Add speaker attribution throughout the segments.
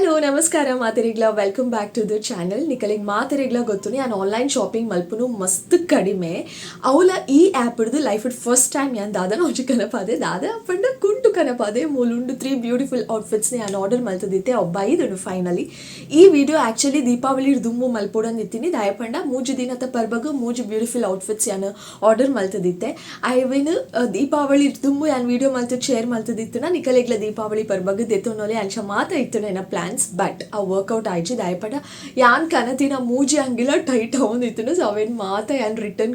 Speaker 1: Hello ನಮಸ್ಕಾರ ಮಾತೆರೆಗ್ಲ welcome back to the channel. ನಿಕಲಿಗೆ ಮಾತೆರೆಗ್ಲ ಗೊತ್ತು ನಾನು ಆನ್ಲೈನ್ ಶಾಪಿಂಗ್ ಮಲ್ಪನು ಮಸ್ತ್ ಕಡಿಮೆ ಅವಲ ಈ ಆ್ಯಪ್ ಹಿಡಿದು ಲೈಫ್ ಫಸ್ಟ್ ಟೈಮ್ ನಾನು ದಾದನ ಹೊಂಚು ಕನಪಾದೆ ದಾದ ಪಂಡ ಕುಂಟು ಕನಪಾದೆ ಮೂಲುಂಡು 3 ಬ್ಯೂಟಿಫುಲ್ ಔಟ್ಫಿಟ್ಸ್ని ನಾನು ಆರ್ಡರ್ ಮಲ್ತದಿತ್ತೆ ಅವು ಬೈದನು ಫೈನಲಿ. ಈ ವಿಡಿಯೋ ಆ್ಯಕ್ಚುಲಿ ದೀಪಾವಳಿ ದುಮ್ಮು ಮಲ್ಪೋಡಂದಿತ್ತೀನಿ ದಾಯಪಂಡ 3 ದಿನದ ಪರ್ಬಗ 3 ಬ್ಯೂಟಿಫುಲ್ ಔಟ್ಫಿಟ್ಸ್ ನಾನು ಆರ್ಡರ್ ಮಲ್ತದಿತ್ತೆ. ಐವೇನು ದೀಪಾವಳಿ ದುಮ್ಮು ನಾನು ವಿಡಿಯೋ ಮಲ್ತು ಶೇರ್ ಮಲ್ತದಿತ್ತು ನಾನು ನಿಕಲಿಗ್ಲ ದೀಪಾವಳಿ ಪರ್ಬಗ ದೆತ್ತೋನೋಲೆ ಅಂಚ ಮಾತ ಇತ್ತು ನನ್ನ ಪ್ಲಾನ್ಸ್ ಬಟ್ ಆ ವರ್ಕೌಟ್ ಆಯ್ತು ದಾಯಪಡ ಯಾನ್ ಕನತಿನ ಮೂಜಿ ಹಂಗಿಲ್ಲ ಟೈಟ್ ಅವನಿತ್ತು. ಸೊ ಅವೇನು ಮಾತ ಯಾನ್ ರಿಟರ್ನ್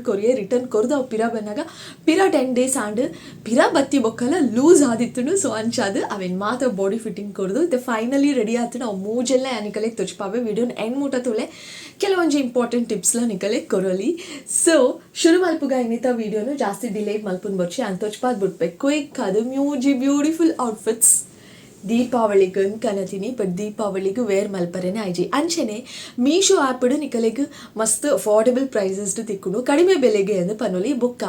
Speaker 1: ಕೊರ್ದು ಅವು ಪಿರ ಬಂದಾಗ ಪಿರ 10 days ಆಂಡ್ ಪಿರ ಬತ್ತಿ ಬೊಕ್ಕಲ್ಲ ಲೂಸ್ ಆದಿತ್ತು. ಸೊ ಅಂಚಾದ ಅವೇನು ಮಾತ ಬಾಡಿ ಫಿಟ್ಟಿಂಗ್ ಕೊರ್ದು ಇದು ಫೈನಲಿ ರೆಡಿ ಆಯ್ತು. ನಾವು ಮೂಜೆಲ್ಲ ನಿಕಲೆ ತೊಚ್ಪಾವೆ ವಿಡಿಯೋನ ಎಂಡ್ ಮೂಟ ತುಳೆ ಕೆಲವೊಂದು ಇಂಪಾರ್ಟೆಂಟ್ ಟಿಪ್ಸ್ಲ ನಿಕಲೆ ಕೊರಲಿ. ಸೊ ಶುರು ಮಲ್ಪುಗ ಇನ್ನಿತ ವಿಡಿಯೋನು ಜಾಸ್ತಿ ಡಿಲೇ ಮಲ್ಪುನ್ ಬರ್ಚಿ ಅಂತ ತೊಚ್ಪಾದ್ ಬಿಡ್ಬೇಕು ಕ್ವಿಕ್ ಅದು ಮ್ಯೂಜಿ ಬ್ಯೂಟಿಫುಲ್ ಔಟ್ಫಿಟ್ಸ್ ದೀಪಾವಳಿಗೆ ಕನತೀನಿ ಬಟ್ ದೀಪಾವಳಿಗೆ ವೇರ್ ಮಲ್ಪರೇನೆ ಆಯ್ಜಿ ಅಂಚೆನೆ ಮೀಶೋ ಆ್ಯಪ್ ನಿಕಲೆಗೆ ಮಸ್ತ್ ಅಫೋರ್ಡೆಬಲ್ ಪ್ರೈಸಸ್ದು ತಿಕ್ಕೊಂಡು ಕಡಿಮೆ ಬೆಲೆಗೆ ಅಂದು ಪನ್ನೋಲಿ ಬೊಕ್ಕ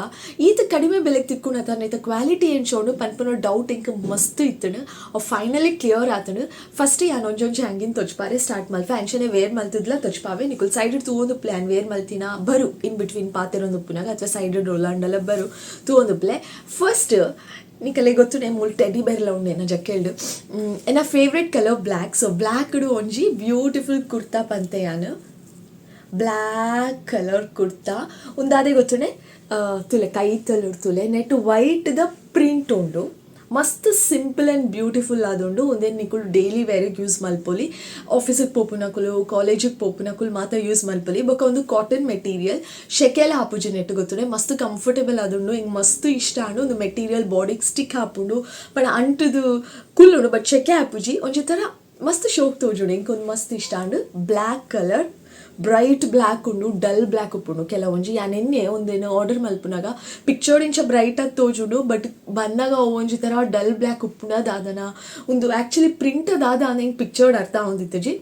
Speaker 1: ಈತ ಕಡಿಮೆ ಬೆಲೆಗೆ ತಿಕ್ಕೊಂಡು ಅತನ ಕ್ವಾಲಿಟಿ ಎನ್ಶೋನು ಪನ್ಪನೋ ಡೌಟ್ ಇಂಕ ಮಸ್ತ್ ಇತ್ತನು ಅವು ಫೈನಲಿ ಕ್ಲಿಯರ್ ಆತನು. ಫಸ್ಟ್ ಯಾನು ಒಂಜೊಂಜಿ ಹಂಗಿನ ತೊಚ್ಪಾರೆ ಸ್ಟಾರ್ಟ್ ಮಲ್ಪೆ ಅಂಚೆನೆ ವೇರ್ ಮಲ್ತಿದ್ಲ ತೊಚ್ಪಾವೆ ನಿಕುಲ್ ಸೈಡ್ ತೂವೊಂದು ಪ್ಲ್ಯಾನ್ ವೇರ್ ಮಲ್ತಿನ ಬರು ಇನ್ ಬಿಟ್ವೀನ್ ಪಾತೆರೊಂದು ಉಪ್ಪುನಾಗ ಅಥವಾ ಸೈಡ್ ರೋಲಾಂಡಲ್ಲ ಬರು ತೂವೊಂದು ಪ್ಲೇ ಫಸ್ಟ್ ನೀಕಲೆ ಗೊತ್ತು ನೇ ಮೂಲ್ ಟೆಡಿ ಬೇರ್ಲ ಉಂಡೆ ನಾ ಜಕ್ಕೆಲ್ಡು ಎನ್ನ ಫೇವ್ರೆಟ್ ಕಲರ್ ಬ್ಲ್ಯಾಕ್. ಸೊ ಬ್ಲ್ಯಾಕ್ಡು ಒಂಜಿ ಬ್ಯೂಟಿಫುಲ್ ಕುರ್ತಾ ಪಂತೆ ಯಾನು ಬ್ಲ್ಯಾಕ್ ಕಲರ್ ಕುರ್ತಾ ಉಂದಾದೆ ಗೊತ್ತುನೆ ತುಲೆ ಕೈ ತಲುಡ್ ತುಲೆ ನೆಟ್ ವೈಟ್ದ ಪ್ರಿಂಟ್ ಉಂಡು ಮಸ್ತ್ ಸಿಂಪಲ್ ಆ್ಯಂಡ್ ಬ್ಯೂಟಿಫುಲ್ ಆದುಂಡು ಒಂದೇನು ನಿಕುಲು ಡೈಲಿ ವೇರಿಗೆ ಯೂಸ್ ಮಲ್ಪೊಲಿ ಆಫೀಸಿಗೆ ಪೋಪುನಕುಲು ಕಾಲೇಜಿಗೆ ಪೋಪುನಕುಲು ಮಾತ್ರ ಯೂಸ್ ಮಲ್ಪೊಲಿ ಬೊಕ್ಕ ಒಂದು ಕಾಟನ್ ಮೆಟೀರಿಯಲ್ ಶೆಕೆಲ್ಲ ಹಾಪುಜಿ ನೆಟ್ಟು ಗೊತ್ತುಂಡೆ ಮಸ್ತ್ ಕಂಫರ್ಟೇಬಲ್ ಆದುಂಡು ಹಿಂಗೆ ಮಸ್ತ್ ಇಷ್ಟ ಆಂಡು ಒಂದು ಮೆಟೀರಿಯಲ್ ಬಾಡಿಗೆ ಸ್ಟಿಕ್ ಹಾಪುಂಡು ಬಟ್ ಅಂಟದು ಕುಲ್ಲುಂಡು ಬಟ್ ಶೆಕೆ ಹಾಪುಜಿ ಒಂಚಿ ಥರ ಮಸ್ತ್ ಶೋಕ್ ತೋಜುಂಡು ಇಂಕೊಂದು ಮಸ್ತ್ ಇಷ್ಟ ಆಂಡು ಬ್ಲ್ಯಾಕ್ ಕಲರ್ ಬ್ರೈಟ್ ಬ್ಲ್ಯಾಕ್ ಉಂಡು ಡಲ್ ಬ್ಲ್ಯಾಕ್ ಉಪ್ಪುಂಡು ಕೆಲವೊಂಜಿ ಯಾನೆನ್ನೆ ಒಂದೇನು ಆರ್ಡರ್ ಮಲ್ಪುನಾಗ ಪಿಕ್ಚರ್ ಇಂಚ ಬ್ರೈಟ್ ಆಗಿ ತೋಜುಂಡು ಬಟ್ ಬಂದಾಗ ಒಂಜಿ ಥರ ಡಲ್ ಬ್ಲ್ಯಾಕ್ ಉಪ್ಪುನ ದಾದನ ಒಂದು ಆ್ಯಕ್ಚುಲಿ ಪ್ರಿಂಟ್ ದಾದ ಹಿಂಗೆ ಪಿಕ್ಚರ್ಡ್ ಅರ್ಥ ಹೊಂದಿತ್ತು ಜಿ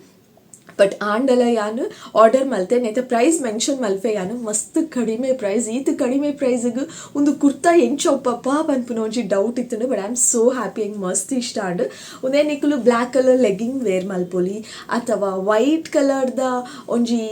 Speaker 1: ಬಟ್ ಆಂಡಲ ಯಾನು ಆರ್ಡರ್ ಮಲ್ತೆ ನೆತ್ತ ಪ್ರೈಸ್ ಮೆನ್ಷನ್ ಮಲ್ಪೆ ಯಾನು ಮಸ್ತ್ ಕಡಿಮೆ ಪ್ರೈಸ್ ಈತ ಕಡಿಮೆ ಪ್ರೈಸಿಗೆ ಒಂದು ಕುರ್ತಾ ಎಂಚೊಪ್ಪಪ್ಪ ಪನ್ಪುನ ಒಂಜಿ ಡೌಟ್ ಇತ್ತು but I am so happy ಹೆಂಗೆ ಮಸ್ತ್ ಇಷ್ಟ ಆಂಡು ಒಂದೇ ನಿಕುಲು ಬ್ಲ್ಯಾಕ್ ಕಲರ್ ಲೆಗ್ಗಿಂಗ್ ವೇರ್ ಮಲ್ಪೊಲಿ ಅಥವಾ ವೈಟ್ ಕಲರ್ದ ಒಂಜಿ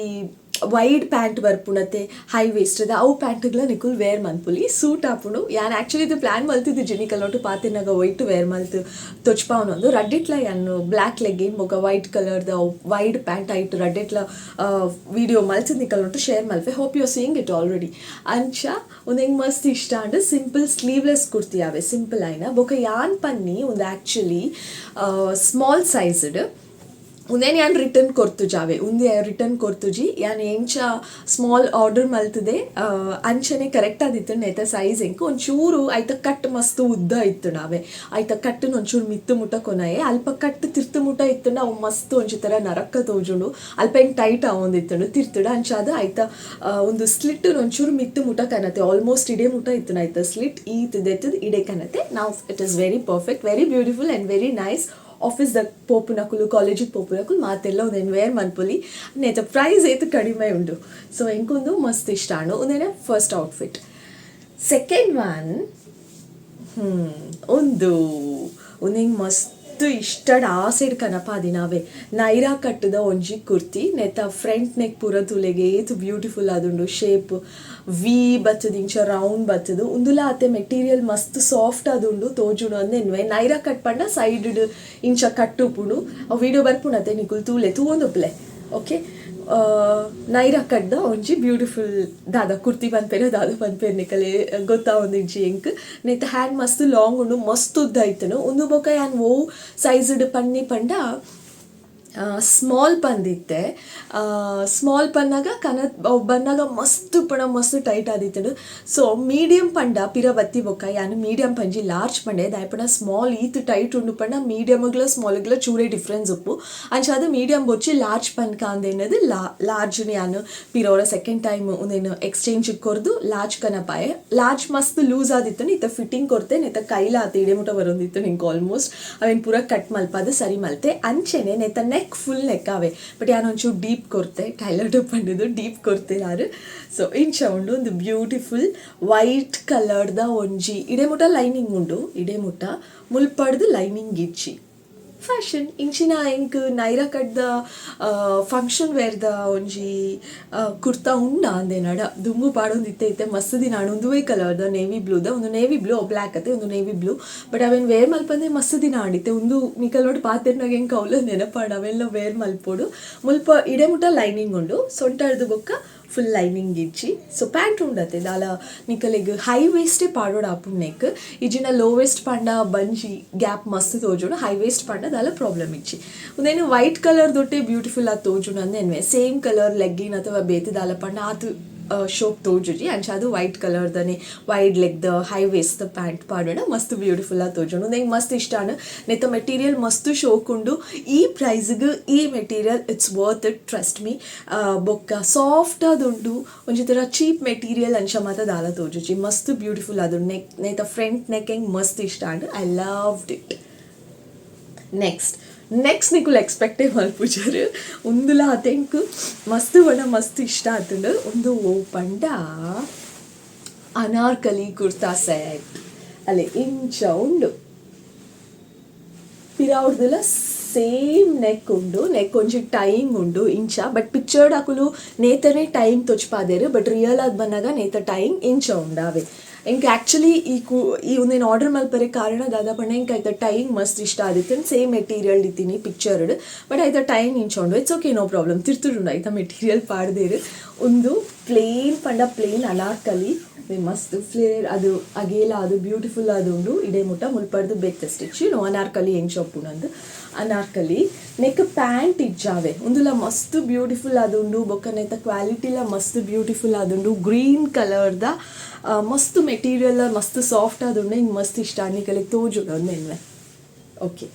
Speaker 1: ವೈಡ್ ಪ್ಯಾಂಟ್ ಬರ್ಪುಣತೆ ಹೈ ವೇಸ್ಟದ ಅವು ಪ್ಯಾಂಟ್ಗಳ ನಿಕುಲ್ ವೇರ್ ಮಲ್ಪುಲಿ ಸೂಟ್ ಹಾಪುಣು ಯಾನ್ ಆ್ಯಕ್ಚುಲಿ ಇದು ಪ್ಲ್ಯಾನ್ ಮಲ್ತಿದ್ದು ಜಿನಿ ಕಲೋಟು ಪಾತಿನಾಗ ವೈಟ್ ವೇರ್ ಮಲ್ತು ತೊಚ್ಪಾವನೊಂದು ರಡ್ಡಿಟ್ಲ ಯಾನು ಬ್ಲ್ಯಾಕ್ ಲೆಗ್ಗಿನ್ ಮೊಗ ವೈಟ್ ಕಲರ್ದ ವೈಡ್ ಪ್ಯಾಂಟ್ ಆಯ್ತು ರಡ್ಡಿಟ್ಲ ವಿಡಿಯೋ ಮಲ್ಸಿದ ನಿಕಲೋಟು ಶೇರ್ ಮಲ್ಪೆ hope you seeing it already ಅಂಚ ಒಂದು ಹೆಂಗೆ ಮಸ್ತ್ ಇಷ್ಟ ಅಂಡು ಸಿಂಪಲ್ ಸ್ಲೀವ್ಲೆಸ್ ಕುರ್ತಿ ಯಾವೆ ಸಿಂಪಲ್ ಆಯ್ನ ಬೊಕ ಯಾನ್ ಪನ್ನಿ ಒಂದು ಆ್ಯಕ್ಚುಲಿ ಸ್ಮಾಲ್ ಸೈಜ್ಡ್ ಉಂದೇನು ಯಾನ್ ರಿಟರ್ನ್ ಕೊರ್ತು ಜಾವೆ ಉಂದೆ ರಿಟರ್ನ್ ಕೊರ್ತುಜಿ ಯಾನ್ ಎಂಚ ಸ್ಮಾಲ್ ಆರ್ಡರ್ ಮಲ್ತದೆ ಅಂಚನೆ ಕರೆಕ್ಟ್ ಆದಿತ್ತು ನೆತ ಸೈಜ್ ಎಂಕ್ ಒಂಚೂರು ಆಯ್ತ ಕಟ್ ಮಸ್ತ್ ಉದ್ದ ಇತ್ತು ನಾವೇ ಆಯ್ತ ಕಟ್ಟನ್ನು ಒಂಚೂರು ಮಿತ್ತು ಮುಟ್ಟ ಕೊನಾಯೆ ಅಲ್ಪ ಕಟ್ಟು ತಿರ್ತು ಮುಟ್ಟ ಇತ್ತು ಅವು ಮಸ್ತ್ ಒಂಚಿ ಥರ ನರಕ್ಕ ತೋಜುಂಡು ಅಲ್ಪ ಹೆಂಗೆ ಟೈಟ್ ಆವೊಂದಿತ್ತು ತಿರ್ತುಡು ಅಂಚಾದ ಆಯ್ತ ಒಂದು ಸ್ಲಿಟ್ ಒಂಚೂರು ಮಿತ್ತು ಮುಟ್ಟ ಕನತೆ ಆಲ್ಮೋಸ್ಟ್ ಇಡೇ ಮುಟ್ಟ ಇತ್ತು ಆಯ್ತ ಸ್ಲಿಟ್ ಈತದೆತ್ತದ ಇಡೇ ಕನತೆ ನಾವು it is very perfect very beautiful and very nice. ಆಫೀಸ್ದಾಗ ಪೋಪುನಕುಲು ಕಾಲೇಜಿಗೆ ಪೋಪುನಕುಲು ಮಾತೆಲ್ಲ ಒಂದೇನು ವೇರ್ ಮನ್ಪೊಲಿ ನೇತ ಪ್ರೈಸ್ ಏತು ಕಡಿಮೆ ಉಂಡು. ಸೊ ಎಂಕೊಂದು ಮಸ್ತ್ ಇಷ್ಟ ಆಂಡು ಒಂದೇನೆ ಫಸ್ಟ್ ಔಟ್ಫಿಟ್. ಸೆಕೆಂಡ್ ಒನ್ ಒಂದು ಒಂದೇನು ಮಸ್ತ್ ಇಷ್ಟಡ್ ಆ ಸೈಡ್ ಕನಪಾದಿ ನಾವೇ ನೈರಾ ಕಟ್ಟದ ಒಂಜಿ ಕುರ್ತಿ ನೆತ್ತ ಫ್ರಂಟ್ ನೆಕ್ ಪೂರ ತುಲೆಗೆ ಏತು ಬ್ಯೂಟಿಫುಲ್ ಆದುಂಡು ಶೇಪ್ ವಿ ಬತ್ತದ ಇಂಚ ರೌಂಡ್ ಬತ್ತದು ಉಂದುಲ ಅತ್ತೆ ಮೆಟೀರಿಯಲ್ ಮಸ್ತ್ ಸಾಫ್ಟ್ ಆದುಂಡು ತೋಜುಂಡು ಅಂದೆನ್ವೆ ನೈರಾ ಕಟ್ ಪಂಡ ಸೈಡ್ ಇಂಚ ಕಟ್ಟುಪುಂಡು ಆ ವಿಡಿಯೋ ಬರ್ಪುಣತೆ ನಿಕುಲ್ ತೂಲೆ ತೂವೊಂದು ಪ್ಲೆ ಓಕೆ ನೈರಾ ಕಟ್ದ ಒಂಜಿ ಬ್ಯೂಟಿಫುಲ್ ದಾದ ಕುರ್ತಿ ಪನ್ಪೇರು ದಾದ ಪನ್ಪೇರು ನಿಕಲೆ ಗೊತ್ತಾ ಒಂದು ಇಂಚಿ ಎಂಕ್ ನೆತ್ತ ಹ್ಯಾಂಡ್ ಮಸ್ತ್ ಲಾಂಗ್ ಉಂಡು ಮಸ್ತ್ ಉದ್ದ ಇತ್ತನು ಒಂದು ಬೊಕ ಯಾನ್ ಓ ಸೈಜ್ಡ್ ಪನ್ನಿ ಪಂಡ ಸ್ಮಾಲ್ ಪಂದಿತ್ತೆ ಸ್ಮಾಲ್ ಪನ್ನಾಗ ಬಂದಾಗ ಮಸ್ತ್ ಪಣ ಮಸ್ತ್ ಟೈಟ್ ಆದಿತ್ತು. ಸೊ ಮೀಡಿಯಂ ಪಂಡ ಪಿರ ಬತ್ತಿ ಬೊಕ್ಕ ಯಾನು ಮೀಡಿಯಂ ಪಂಜಿ ಲಾರ್ಜ್ ಪಂಡೆ ದಾಯಪಣ ಸ್ಮಾಲ್ ಈತ್ ಟೈಟ್ ಉಂಡು ಪಂಡ ಮೀಡಿಯಮ್ಗಳ ಸ್ಮಾಲ್ಗಳ ಚೂರೇ ಡಿಫ್ರೆನ್ಸ್ ಉಪ್ಪು ಅಂಚಾದ ಮೀಡಿಯಂ ಬೊಚ್ಚಿ ಲಾರ್ಜ್ ಪನ್ಕ ಅಂದೇನದು ಲಾರ್ಜ್ನ ಯಾನು ಪಿರೋರ ಸೆಕೆಂಡ್ ಟೈಮ್ ಒಂದೇನು ಎಕ್ಸ್ಚೇಂಜ್ ಕೊರ್ದು ಲಾರ್ಜ್ ಕನಪಾಯೆ ಲಾರ್ಜ್ ಮಸ್ತ್ ಲೂಸ್ ಆದಿತ್ತು ಇತ್ತ ಫಿಟ್ಟಿಂಗ್ ಕೊಡ್ತೆ ನೆತ್ತ ಕೈಲ ಆತ ಇಡೆ ಮುಟ ಬರೋದಿತ್ತು ನಿಂಗೆ ಆಲ್ಮೋಸ್ಟ್ ಅವೇನು ಪೂರ ಕಟ್ ಮಲ್ಪದು ಸರಿ ಮಲ್ತೆ ಅಂಚೆನೆ ನೆತ್ತ ನೆಕ್ ಫುಲ್ ನೆಕ್ ಆವೆ ಬಟ್ ಯಾನು ಒಂಚೂರು ಡೀಪ್ ಕೊರ್ತೆ ಟೈಲರ್ ಪಂಡಿದ್ದು ಡೀಪ್ ಕೊರ್ತೆ ಯಾರು. ಸೊ ಇಂಚ ಉಂಡು ಒಂದು ಬ್ಯೂಟಿಫುಲ್ ವೈಟ್ ಕಲರ್ದ ಒಂಜಿ ಇಡೆ ಮುಟ ಲೈನಿಂಗ್ ಉಂಡು ಇಡೆ ಮುಟ ಮುಲ್ಪಡ್ದು ಲೈನಿಂಗ್ ಇಚ್ಚಿ ಫ್ಯಾಷನ್ ಇಂಚಿನ ಇಂಕ್ ನೈರ ಕಟ್ದ ಫಂಕ್ಷನ್ ವೇರ್ದ ಒಂಜಿ ಕುರ್ತಾ ಉಂಡ ಅಂದೆ ನಡ ದುಂಬು ಪಾಡೊಂದು ಇತ್ತೆ ಮಸ್ತ್ ದಿನ ಒಂದುವೇ ಕಲರ್ದ ನೇವಿ ಬ್ಲೂದ ಒಂದು ನೇವಿ ಬ್ಲೂ ಬ್ಲ್ಯಾಕ್ ಅತ್ತೆ ಒಂದು ನೇವಿ ಬ್ಲೂ ಬಟ್ ಅವೇನು ವೇರ್ ಮಲ್ಪಂದೆ ಮಸ್ತ್ ದಿನ ಆಡಿತ್ತೆ ಒಂದು ನಿಕಲ್ ನೋಡಿ ಪಾತೆರ್ನಾಗ ಹೆಂಗೆ ಕೌಲ ನೆನಪಾಡ ಅವೆಲ್ಲ ವೇರ್ ಮಲ್ಪೋಡು ಮುಲ್ಪ ಇಡೆ ಮುಟ್ಟ ಲೈನಿಂಗ್ ಉಂಡು ಸೊಂಟಡ್ದು ಬೊಕ್ಕ ಫುಲ್ ಲೈನಿಂಗ್ ಇಜ್ಜಿ ಸೊ ಪ್ಯಾಂಟ್ ಉಂಡತ್ತೆ ದಾಲ ನಿಕಲೆಗ್ ಹೈ ವೇಸ್ಟೇ ಪಾಡೋಡು ಆಪುಂಡು ನೆಕ್ ಇಜಿನ ಲೋ ವೇಸ್ಟ್ ಪಂಡ ಬಂಜಿ ಗ್ಯಾಪ್ ಮಸ್ತ್ ತೋಜುಂಡು ಹೈ ವೇಸ್ಟ್ ಪಂಡ ದಾಲ ಪ್ರಾಬ್ಲಮ್ ಇಜ್ಜಿ ಉಂದೇನು ವೈಟ್ ಕಲರ್ ದೊಟ್ಟೆ ಬ್ಯೂಟಿಫುಲ್ ಆಗಿ ತೋಜುಂಡು ಅಂದೆನ್ವೆ ಸೇಮ್ ಕಲರ್ ಲೆಗ್ಗಿನ್ ಅಥವಾ ಬೇತೆ ದಾಲ ಪಂಡ ಅದು ಶೋಕ್ ತೋಜುಜಿ ಅಂಚ ಅದು ವೈಟ್ ಕಲರ್ದನೆ ವೈಡ್ ಲೆಗ್ದ ಹೈ ವೇಸ್ಟ್ ಪ್ಯಾಂಟ್ ಪಾಡೋಣ ಮಸ್ತ್ ಬ್ಯೂಟಿಫುಲ್ ಆಗಿ ತೋಜುಂಡು ನಂಗೆ ಮಸ್ತ್ ಇಷ್ಟ ನೆತ್ತ ಮೆಟೀರಿಯಲ್ ಮಸ್ತ್ ಶೋಕ್ ಉಂಡು ಈ ಪ್ರೈಸ್ಗೆ ಈ material it's worth it trust me ಬೊಕ್ಕ ಸಾಫ್ಟ್ ಆದುಂಡು ಒಂಜಿ ಥರ ಚೀಪ್ ಮೆಟೀರಿಯಲ್ ಅಂಚ ಮಾತ ದಾಲ ತೋಜುಜಿ ಮಸ್ತ್ ಬ್ಯೂಟಿಫುಲ್ ಆದುಂಡು ನೆತ್ತ ಫ್ರಂಟ್ ನೆಕ್ ಹೆಂಗೆ ಮಸ್ತ್ ಇಷ್ಟ ಐ ಲವ್ಡ್ ಇಟ್ ನೆಕ್ಸ್ಟ್ ನಿಕುಲು ಎಕ್ಸ್ಪೆಕ್ಟೇ ಮಲ್ಪುಜರು ಉಂದುಲ ಅತೆಂಕ್ ಮಸ್ತ್ ಬಣ್ಣ ಮಸ್ತ್ ಇಷ್ಟ ಆತುಂಡು ಒಂದು ಪಂಡ ಅನಾರ್ಕಲಿ ಕುರ್ತಾ ಸೆಟ್ ಅಲ್ಲೇ ಇಂಚ ಉಂಡು ಪಿರಾವುಡ್ದುಲ ಸೇಮ್ ನೆಕ್ ಉಂಡು ನೆಕ್ ಒಂಜಿ ಟೈಯಿಂಗ್ ಉಂಡು ಇಂಚ ಬಟ್ ಪಿಕ್ಚರ್ಡ್ ಹಾಕಲು ನೇತನೇ ಟೈಯಿಂಗ್ ತೊಚ್ಪಾದೇರು ಬಟ್ ರಿಯಲ್ ಆಗಿ ಬಂದಾಗ ನೇತ ಟೈಯಿಂಗ್ ಇಂಚ ಉಂಡಾವೆ ಇಂಕ್ ಆ್ಯಕ್ಚುಲಿ ಈ ಒಂದೇನು ಆರ್ಡರ್ ಮಲ್ಪರೆ ಕಾರಣ ದಾದ ಪಂಡ ಇಂಕ್ ಆಯ್ತ ಟೈಯಿಂಗ್ ಮಸ್ತ್ ಇಷ್ಟ ಆದಿತ್ತು ಸೇಮ್ ಮೆಟೀರಿಯಲ್ ಇತ್ತೀನಿ ಪಿಕ್ಚರ್ಡ್ ಬಟ್ ಆಯ್ತ ಟೈಯಿಂಗ್ ಇಂಚೊಂಡು ಇಟ್ಸ್ ಓಕೆ ನೋ ಪ್ರಾಬ್ಲಮ್ ತಿರ್ತುಂಡು ಆಯ್ತಾ ಮೆಟೀರಿಯಲ್ ಪಾಡ್ದೇರು ಒಂದು ಪ್ಲೇನ್ ಪಂಡ ಪ್ಲೇನ್ ಅನಾರ್ಕಲಿ ಮಸ್ತ್ ಫ್ಲೇರ್ ಅದು ಅಗೇಲ ಅದು ಬ್ಯೂಟಿಫುಲ್ ಆದುಂಡು ಇಡೆ ಮುಟ್ಟ ಮುಲ್ಪಡ್ದು ಬೇತೆ ಸ್ಟಿಚ್ ಅನಾರ್ಕಲಿ ಹೆಂಗ್ ಶೊಪ್ಪುನಂದು ಅನಾರ್ಕಲಿ ನೆಕ್ ಪ್ಯಾಂಟ್ ಇಜ್ಜಾವೆ ಒಂದುಲ ಮಸ್ತ್ ಬ್ಯೂಟಿಫುಲ್ ಆದುಂಡು ಬೊಕ್ಕನೆತ್ತ ಕ್ವಾಲಿಟಿಲ ಮಸ್ತ್ ಬ್ಯೂಟಿಫುಲ್ ಆದುಂಡು ಗ್ರೀನ್ ಕಲರ್ದ ಮಸ್ತ್ ಮೆಟೀರಿಯಲ್ ಮಸ್ತ್ ಸಾಫ್ಟ್ ಆದುಂಡು ಹಿಂಗೆ ಮಸ್ತ್ ಇಷ್ಟ ನಿಕಲೆ ತೋಜುಂಡು ಒಂದೇನ್ವೆ ಓಕೆ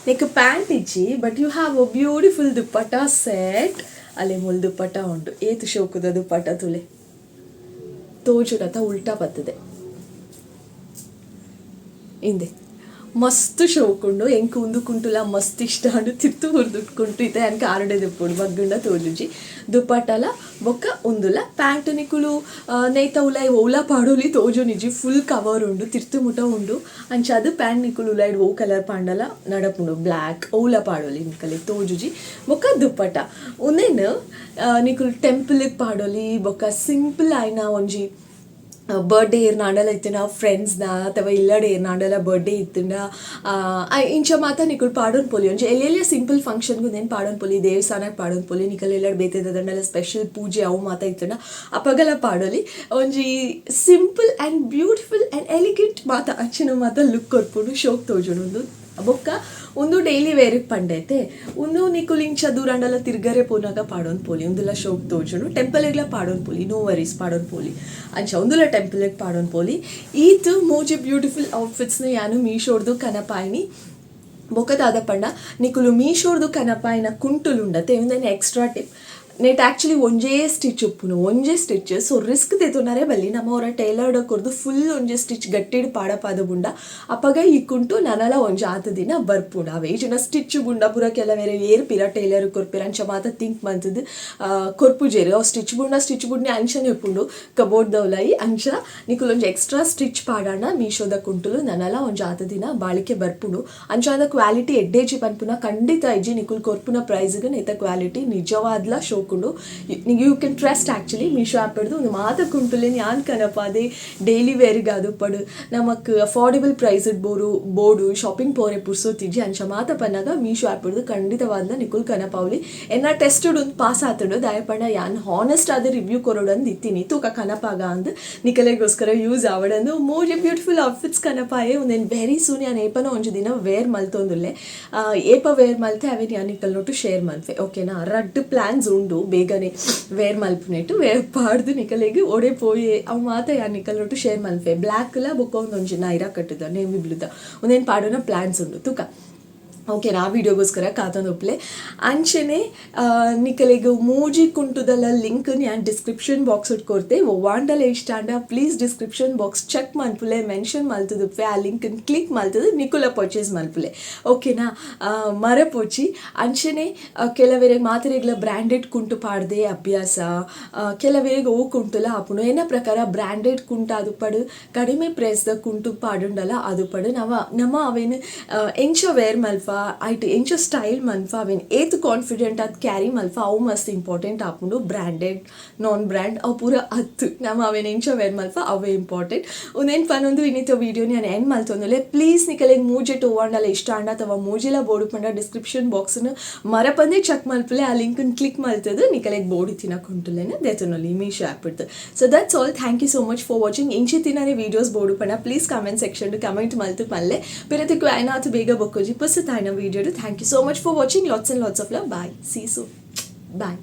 Speaker 1: ನೆಕ್ ಪ್ಯಾಂಟ್ ಇಜ್ಜಿ but you have a beautiful dupatta set ಅಲ್ಲೇ ಮುಲ್ ದುಪ್ಪಟ ಉಂಡು ಏತು ಶೋಕುದ ದುಪ್ಪಟ ತುಲೆ ತೋಜುಡತ ಉಲ್ಟಾ ಬರ್ತದೆ ಹಿಂದೆ ಮಸ್ತ್ ಶೋಕುಂಡು ಎಂಕ್ ಉಂದು ಕುಂಟುಲ ಮಸ್ತ್ ಇಷ್ಟ ಅಂಡು ತಿರ್ತು ಹುರ್ದುಟ್ಕೊಂಟು ಇತ್ತೆ ಅನ್ಕ ಆರಡೆ ದುಪ್ಪುಂಡು ಬಗ್ಗುಂಡ ತೋಜುಜಿ ದುಪ್ಪಟಲ ಬೊಕ್ಕ ಉಂದುಲ ಪ್ಯಾಂಟ್ ನಿಕುಲು ನೈತ ಉಲಾಯ್ ಓಲ ಪಾಡೋಲಿ ತೋಜು ನಿಜಿ ಫುಲ್ ಕವರ್ ಉಂಡು ತಿರ್ತು ಮುಟ ಉಂಡು ಅಂಚ ಅದು ಪ್ಯಾಂಟ್ ನಿಕುಲು ಉಲಾಯ್ಡ್ ಓ ಕಲರ್ ಪಾಂಡಲ ನಡಪುಂಡು ಬ್ಲ್ಯಾಕ್ ಓಲ ಪಾಡೋಲಿ ನಿಕಲೆ ತೋಜುಜಿ ಬೊಕ್ಕ ದುಪ್ಪಟ ಉಂದೇನು ನಿಕುಲು ಟೆಂಪಲ್ಗೆ ಪಾಡೋಲಿ ಬೊಕ್ಕ ಸಿಂಪಲ್ ಆಯ್ನ ಒಂಜಿ ಬರ್ಡೇ ಏರ್ನಾಡಲ ಇತ್ತಿನ ಫ್ರೆಂಡ್ಸ್ನ ಅಥವಾ ಇಲ್ಲಡೆ ಏರ್ನಾಡಲ ಬರ್ಡೇ ಇತ್ತಿನ ಇಂಚ ಮಾತ ನಿಕುಲು ಪಾಡೋನ್ ಪೊಲಿ ಒಂಜಿ ಎಲ್ಲೆಲ್ಲ ಸಿಂಪಲ್ ಫಂಕ್ಷನ್ಗೂ ನೇನು ಪಾಡೋನ್ ಪೊಲಿ ದೇವಸ್ಥಾನಕ್ಕೆ ಪಾಡೋನ್ ಪೊಲಿ ನಿಕಲ್ ಎಲ್ಲಡ್ ಬೇತದ ದಂಡಲ ಸ್ಪೆಷಲ್ ಪೂಜೆ ಅವು ಮಾತ ಇತ್ತಿನ ಅಪಗಲ ಪಾಡೋಲಿ ಒಂಜಿ simple and beautiful and elegant ಮಾತ ಅಂಚಿನ ಮಾತ ಲುಕ್ ಕೊರ್ಪುಂಡು ಶೋಕ್ ತೋಜುಂಡು ಒಂದು ಬೊಕ್ಕ ಒಂದು ಡೈಲಿ ವೇರಿಗೆ ಪಂಡೈತೆ ಒಂದು ನಿಕುಲು ಇಂಚ ದೂರಂಡಲ ತಿರ್ಗರೆ ಪೋನಾಗ ಪಾಡೋನ್ ಪೋಲಿ ಒಂದುಲ ಶೋಕ್ ತೋಜುಂಡು ಟೆಂಪಲ್ಗೆಲ ಪಾಡೋನ್ ಪೋಲಿ ನೋ ವರೀಸ್ ಪಾಡೋನ್ ಪೋಲಿ ಅಂಚ ಒಂದುಲ ಟೆಂಪಲ್ಗೆ ಪಾಡೋನ್ ಪೋಲಿ ಈತ್ ಮೋಜಿ ಬ್ಯೂಟಿಫುಲ್ ಔಟ್ಫಿಟ್ಸ್ನ ಯಾನು ಮೀಶೋಡ್ದು ಕನಪಾಯಿನಿ ಬೊಕ್ಕದಾದ ಪಂಡ ನಿಕುಲು ಮೀಶೋಡ್ದು ಕನಪಾಯಿನ ಕುಂಟುಲು ಉಂಡತೆ ಒಂದೇನು ಎಕ್ಸ್ಟ್ರಾ ಟಿಪ್ ನೆಟ್ ಆ್ಯಕ್ಚುಲಿ ಒಂಜೇ ಸ್ಟಿಚ್ ಉಪ್ಪುನು ಒಂಜೇ ಸ್ಟಿಚ್ ಸೊ ರಿಸ್ಕ್ ತೆತುನರೆ ಬಲ್ಲಿ ನಮ್ಮವರ ಟೈಲರ್ಡ್ ಕೊರ್ದು ಫುಲ್ ಒಂಜೇ ಸ್ಟಿಚ್ ಗಟ್ಟಿಡ್ ಪಾಡಪಾದ ಬುಂಡ ಅಪ್ಪಗ ಈ ಕುಂಟು ನನಲ ಒಂಜಿ ಆತ ದಿನ ಬರ್ಪುಂಡ ಅವೆ ಈಜಿನ ಸ್ಟಿಚ್ ಬುಂಡ ಪೂರ ಕೆಲವೇರೆ ಏರ್ಪಿರ ಟೈಲರ್ ಕೊರ್ಪಿರ ಅಂಚ ಮಾತ ಥಿಂಕ್ ಮಂತದ್ದು ಕೊರ್ಪುಜೇರಿ ಅವು ಸ್ಟಿಚ್ ಬುಂಡ್ನೆ ಅಂಚನೆ ಉಪ್ಪುಂಡು ಕಬೋರ್ಡ್ ದೌಲಾಯಿ ಅಂಚ ನಿಕುಲು ಒಂಜಿ ಎಕ್ಸ್ಟ್ರಾ ಸ್ಟಿಚ್ ಪಾಡಾಣ ಮೀಶೋದ ಕುಂಟುಲು ನನಲ ಒಂಜಿ ಆತ ದಿನ ಬಾಳಿಕೆ ಬರ್ಪುಂಡು ಅಂಚ ಅದ ಕ್ವಾಲಿಟಿ ಎಡ್ಡೇಜಿ ಪನ್ಪುನ ಖಂಡಿತ ಇಜ್ಜಿ ನಿಕುಲು ಕೊರ್ಪುನ ಪ್ರೈಸ್ಗೆ ನೆತ ಕ್ವಾಲಿಟಿ ನಿಜವಾದ್ಲ ಶೋಕ್ you can trust actually Meesho app ಹಿಡ್ದು ಒಂದು ಮಾತ ಕುಂಟುಲೇನು ಯಾನ್ ಕನಪ ಅದೇ ಡೈಲಿ ವೇರಿಗೆ ಅದು ಪಡು ನಮಕ್ ಅಫೋರ್ಡೆಬಲ್ ಪ್ರೈಸ್ ಬೋರ್ಡು ಶಾಪಿಂಗ್ ಪೋರೆ ಪುರ್ಸೋತಿಜ್ಜಿ ಅಂಚ ಮಾತ ಪನ್ನಾಗ ಮೀಶೋ ಆ್ಯಪ್ ಹಿಡ್ದು ಖಂಡಿತವಾದ್ಲ ನಿಕುಲ್ ಕನಪಾವಲಿ ಎನ್ನ ಟೆಸ್ಟೆಡ್ ಒಂದು ಪಾಸ್ ಆತಡು ದಯಪಂಡ ಯಾನ್ ಹಾನೆಸ್ಟ್ ಆದ ರಿವ್ಯೂ ಕೊರೋಡಂದು ಇತ್ತೀನಿ ತೂಕ ಕನಪಾಗ ಅಂದು ನಿಕಲೆಗೋಸ್ಕರ ಯೂಸ್ ಆವಡಂದು ಮೋಜಿ ಬ್ಯೂಟಿಫುಲ್ ಔಟ್ಫಿಟ್ಸ್ ಕನಪಾಯೇ ಒಂದೇನು ವೆರಿ ಸೂನ್ ಯಾನ್ ಏಪನ ಒಂಜು ದಿನ ವೇರ್ ಮಲ್ತೊಂದುಲ್ಲೆ ಏಪ ವೇರ್ ಮಲ್ತೆ ಅವೇನು ಯಾನ್ ನಿಕಲ್ ನೋಟು ಶೇರ್ ಮಲ್ತೆ ಓಕೆನಾ ರಡ್ ಪ್ಲಾನ್ಸ್ ಉಂಡು ಬೇಗನೆ ವೇರ್ ಮಲ್ಪುನೆಟ್ಟು ವೇರ್ ಪಾಡ್ದು ನಿಕಲೆಗೆ ಒಡೆ ಪೋಯೆ ಅವು ಮಾತ ಯಾರು ನಿಕಲ್ ನೋಟು ಶೇರ್ ಮಲ್ಪೆ ಬ್ಲ್ಯಾಕ್ಲ ಬೊಕ್ಕ ಒಂದೊಂಜಿ ನೈರಾ ಕಟ್ಟುದ ನೇವಿ ಬ್ಲೂದ ಒಂದೇನು ಪಾಡೋನ ಪ್ಲಾನ್ಸ್ ಉಂಡು ತುಕ ಓಕೆ ಆ ವಿಡಿಯೋಗೋಸ್ಕರ ಕಾತೊಂದುಪ್ಲೆ ಅಂಚನೆ ನಿಕಲೆಗೆ ಮೂಜಿ ಕುಂಟುದಲ್ಲ ಲಿಂಕ್ ನಾನು ಡಿಸ್ಕ್ರಿಪ್ಷನ್ ಬಾಕ್ಸ್ ಕೊಡ್ತೆ ವಾಂಡಲೆ ಇಷ್ಟ ಅಂಡ ಪ್ಲೀಸ್ ಡಿಸ್ಕ್ರಿಪ್ಷನ್ ಬಾಕ್ಸ್ ಚೆಕ್ ಮಲ್ಪುಲೆ ಮೆನ್ಷನ್ ಮಲ್ತದುಪ್ಪೆ ಆ ಲಿಂಕನ್ನು ಕ್ಲಿಕ್ ಮಲ್ತದು ನಿಕುಲ ಪರ್ಚೇಸ್ ಮಲ್ಪುಲೆ ಓಕೆನಾ ಮರಪೋಚಿ ಅಂಚನೆ ಕೆಲವರಿಗೆ ಮಾತ್ರೆಗಳ ಬ್ರ್ಯಾಂಡೆಡ್ ಕುಂಟು ಪಾಡ್ದೆ ಅಭ್ಯಾಸ ಕೆಲವರಿಗೆ ಓ ಕುಂಟುಲ ಆಪುಂಡು ಏನ ಪ್ರಕಾರ ಬ್ರ್ಯಾಂಡೆಡ್ ಕುಂಟು ಅದು ಪಡು ಕಡಿಮೆ ಪ್ರೈಸ್ದ ಕುಂಟು ಪಾಡುಂಡಲ್ಲ ಅದು ಪಡು ನಮ್ಮ ಅವೇನು ಎಂಚ ವೇರ್ ಮಲ್ಪ ಮಲ್ಫಾ ಆಯ್ತು ಎಂಚ ಸ್ಟೈಲ್ ಮಲ್ಫಾ ಅವೇನು ಏತ್ ಕಾನ್ಫಿಡೆಂಟ್ ಅದು ಕ್ಯಾರಿ ಮಲ್ಫಾ ಅವು ಮಸ್ತ್ ಇಂಪಾರ್ಟೆಂಟ್ ಆಪುಂಡು ಬ್ರ್ಯಾಂಡೆಡ್ ನಾನ್ ಬ್ರ್ಯಾಂಡ್ ಅವು ಪೂರ ಹತ್ತು ನಮ್ಮ ಅವೇನು ಎಂಚ ವೇರ್ ಮಲ್ಫಾ ಅವೇ ಇಂಪಾರ್ಟೆಂಟ್ ಒಂದೇನು ಪನ್ನೊಂದು ಇನ್ನಿತ ವೀಡಿಯೋ ನಾನು ಏನು ಮಲ್ತೊಂದಲೆ ಪ್ಲೀಸ್ ನಿಕಲೆಗೆ ಮೂಜೆ ಟೋವಾಂಡಲ್ಲ ಇಷ್ಟ ಅಂಡ ಅಥವಾ ಮೂಜಿಲ ಬೋರ್ಡು ಪಂಡ ಡಿಸ್ಕ್ರಿಪ್ಷನ್ ಬಾಕ್ಸ್ನ ಮರಪಂದೆ ಚೆಕ್ ಮಲ್ಪಲೆ ಆ ಲಿಂಕನ್ನು ಕ್ಲಿಕ್ ಮಲ್ತದು ನಿಕಲೆಗೆ ಬೋರ್ಡು ತಿನ್ನಕೊಂಟುಲೇನೆ ದೇತನೊಲ್ಲಿ ಮೀಶೋ ಆ್ಯಪ್ ಇಡ್ತು so that's all thank you so much for watching ಇಂಚಿ ತಿನ್ನನೆ ವೀಡಿಯೋಸ್ ಬೋರ್ಡು ಪಂಡ ಪ್ಲೀಸ್ ಕಮೆಂಟ್ ಸೆಕ್ಷನ್ ಕಮೆಂಟ್ ಮಲ್ತು ಪಲ್ಲೆ ಬೇರೆ ಏನಾದ್ರು ಬೇಗ ಬಕ್ಕೋಜಿ ಪುಸ್ತು ತಾಯಿನ video thank you so much for watching lots and lots of love bye see you bye